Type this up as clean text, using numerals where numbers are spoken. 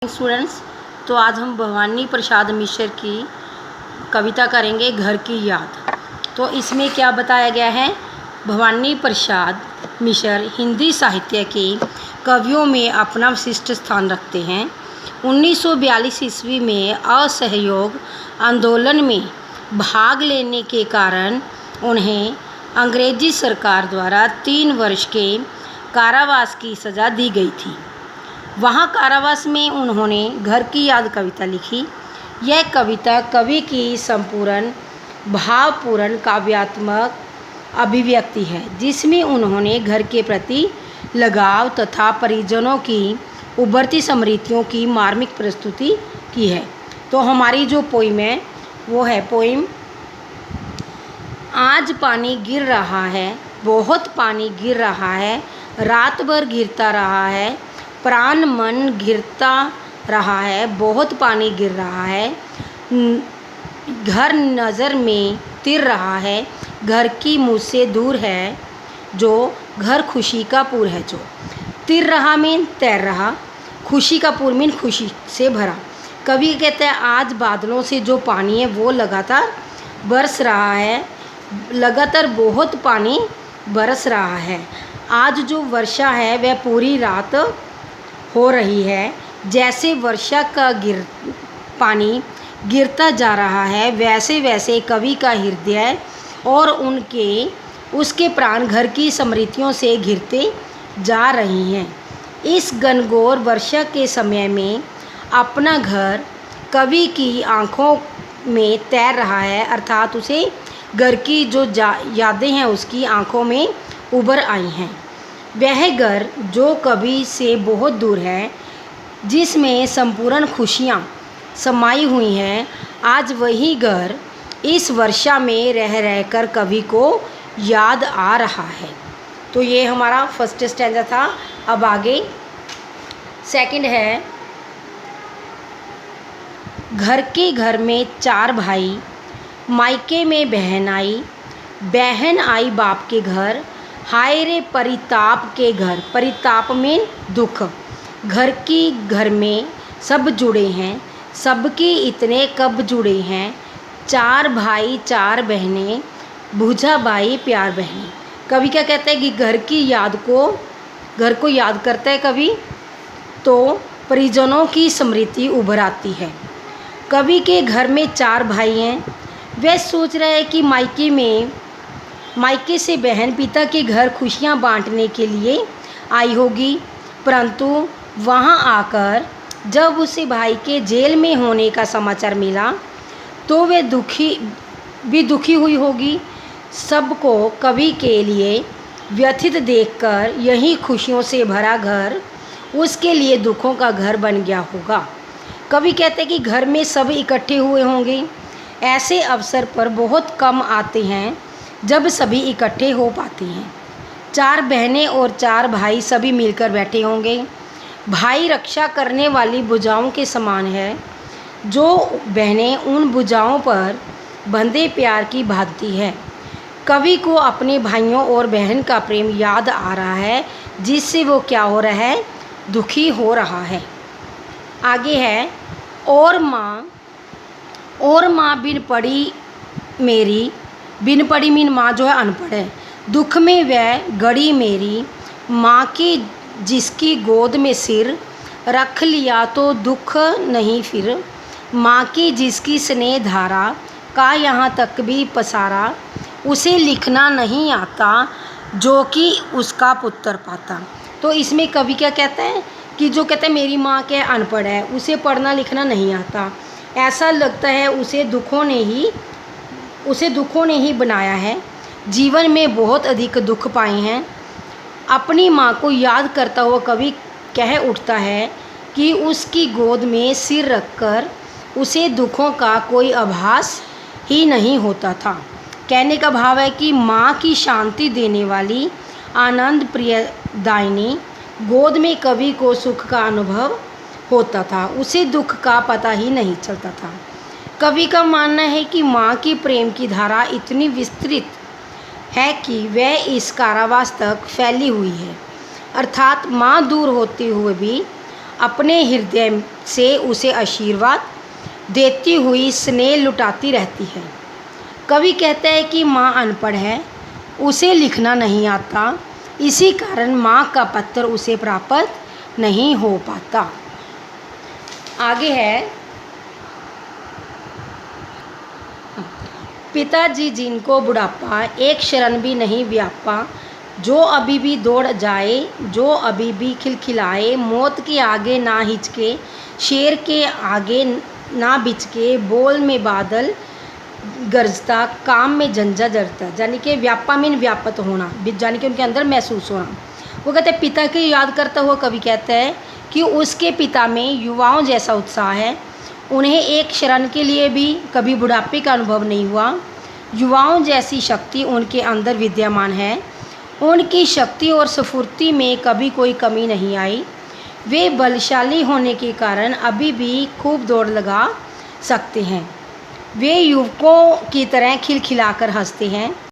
Students, तो आज हम भवानी प्रसाद मिश्र की कविता करेंगे घर की याद। तो इसमें क्या बताया गया है, भवानी प्रसाद मिश्र हिंदी साहित्य के कवियों में अपना विशिष्ट स्थान रखते हैं। 1942 ईस्वी में असहयोग आंदोलन में भाग लेने के कारण उन्हें अंग्रेजी सरकार द्वारा 3 वर्ष के कारावास की सज़ा दी गई थी। वहाँ कारावास में उन्होंने घर की याद कविता लिखी। यह कविता कवि की संपूर्ण भावपूर्ण काव्यात्मक अभिव्यक्ति है, जिसमें उन्होंने घर के प्रति लगाव तथा परिजनों की उभरती स्मृतियों की मार्मिक प्रस्तुति की है। तो हमारी जो पोइम है वो है पोइम आज पानी गिर रहा है, बहुत पानी गिर रहा है, रात भर गिरता रहा है, प्राण मन गिरता रहा है, बहुत पानी गिर रहा है, घर नज़र में तिर रहा है, घर की मुझसे दूर है जो, घर खुशी का पूर है जो। तिर रहा मीन तैर रहा, खुशी का पूर मीन खुशी से भरा। कवि कहते हैं आज बादलों से जो पानी है वो लगातार बरस रहा है, लगातार बहुत पानी बरस रहा है। आज जो वर्षा है वह पूरी रात हो रही है। जैसे वर्षा का पानी गिरता जा रहा है, वैसे वैसे कवि का हृदय और उसके प्राण घर की स्मृतियों से घिरते जा रही हैं। इस घनघोर वर्षा के समय में अपना घर कवि की आँखों में तैर रहा है, अर्थात उसे घर की जो यादें हैं उसकी आँखों में उभर आई हैं। वह घर जो कवि से बहुत दूर है, जिसमें संपूर्ण खुशियाँ समाई हुई हैं, आज वही घर इस वर्षा में रह रहकर कवि को याद आ रहा है। तो ये हमारा फर्स्ट स्टैंजा था। अब आगे सेकंड है, घर में 4 भाई, मायके में बहन आई बाप के घर, हाय रे परिताप के घर। परिताप में दुख। घर में सब जुड़े हैं, सबके इतने कब जुड़े हैं, 4 भाई 4 बहनें, बूझा भाई प्यार बहनें। कवि क्या कहता है कि घर को याद करता है कवि, तो परिजनों की स्मृति उभर आती है। कवि के घर में 4 भाई हैं। वह सोच रहा है कि मायके से बहन पिता के घर खुशियां बांटने के लिए आई होगी, परंतु वहां आकर जब उसे भाई के जेल में होने का समाचार मिला तो वह दुखी हुई होगी। सबको कवि के लिए व्यथित देखकर यही खुशियों से भरा घर उसके लिए दुखों का घर बन गया होगा। कवि कहते हैं कि घर में सब इकट्ठे हुए होंगे। ऐसे अवसर पर बहुत कम आते हैं जब सभी इकट्ठे हो पाते हैं। 4 बहनें और 4 भाई सभी मिलकर बैठे होंगे। भाई रक्षा करने वाली भुजाओं के समान है, जो बहनें उन भुजाओं पर बंधे प्यार की भांति है। कवि को अपने भाइयों और बहन का प्रेम याद आ रहा है, जिससे वो क्या हो रहा है, दुखी हो रहा है। आगे है, और माँ बिन पड़ी मेरी, बिन पड़ी मीन माँ जो है अनपढ़ है, दुख में वह गड़ी मेरी, माँ की जिसकी गोद में सिर रख लिया तो दुख नहीं फिर, माँ की जिसकी स्नेह धारा का यहाँ तक भी पसारा, उसे लिखना नहीं आता जो कि उसका पुत्र पाता। तो इसमें कवि क्या कहता है कि जो कहता है मेरी माँ क्या अनपढ़ है, उसे पढ़ना लिखना नहीं आता, ऐसा लगता है उसे दुखों ने ही बनाया है, जीवन में बहुत अधिक दुख पाए हैं। अपनी माँ को याद करता हुआ कवि कह उठता है कि उसकी गोद में सिर रखकर उसे दुखों का कोई आभास ही नहीं होता था। कहने का भाव है कि माँ की शांति देने वाली आनंद प्रियदायिनी गोद में कवि को सुख का अनुभव होता था, उसे दुख का पता ही नहीं चलता था। कवि का मानना है कि माँ की प्रेम की धारा इतनी विस्तृत है कि वह इस कारावास तक फैली हुई है, अर्थात माँ दूर होते हुए भी अपने हृदय से उसे आशीर्वाद देती हुई स्नेह लुटाती रहती है। कवि कहता है कि माँ अनपढ़ है, उसे लिखना नहीं आता, इसी कारण माँ का पत्र उसे प्राप्त नहीं हो पाता। आगे है, पिताजी जिनको बुढ़ापा एक क्षण भी नहीं व्यापा, जो अभी भी दौड़ जाए, जो अभी भी खिलखिलाए, मौत के आगे ना हिचके, शेर के आगे ना बिचके, बोल में बादल गरजता, काम में झंझा जरता। यानी कि व्यापा मीन व्यापत होना, यानी कि उनके अंदर महसूस होना। वो कहते हैं पिता की याद करता हुआ कवि कहता है कि उसके पिता में युवाओं जैसा उत्साह है, उन्हें एक क्षण के लिए भी कभी बुढ़ापे का अनुभव नहीं हुआ। युवाओं जैसी शक्ति उनके अंदर विद्यमान है, उनकी शक्ति और स्फूर्ति में कभी कोई कमी नहीं आई। वे बलशाली होने के कारण अभी भी खूब दौड़ लगा सकते हैं। वे युवकों की तरह खिलखिलाकर हंसते हैं।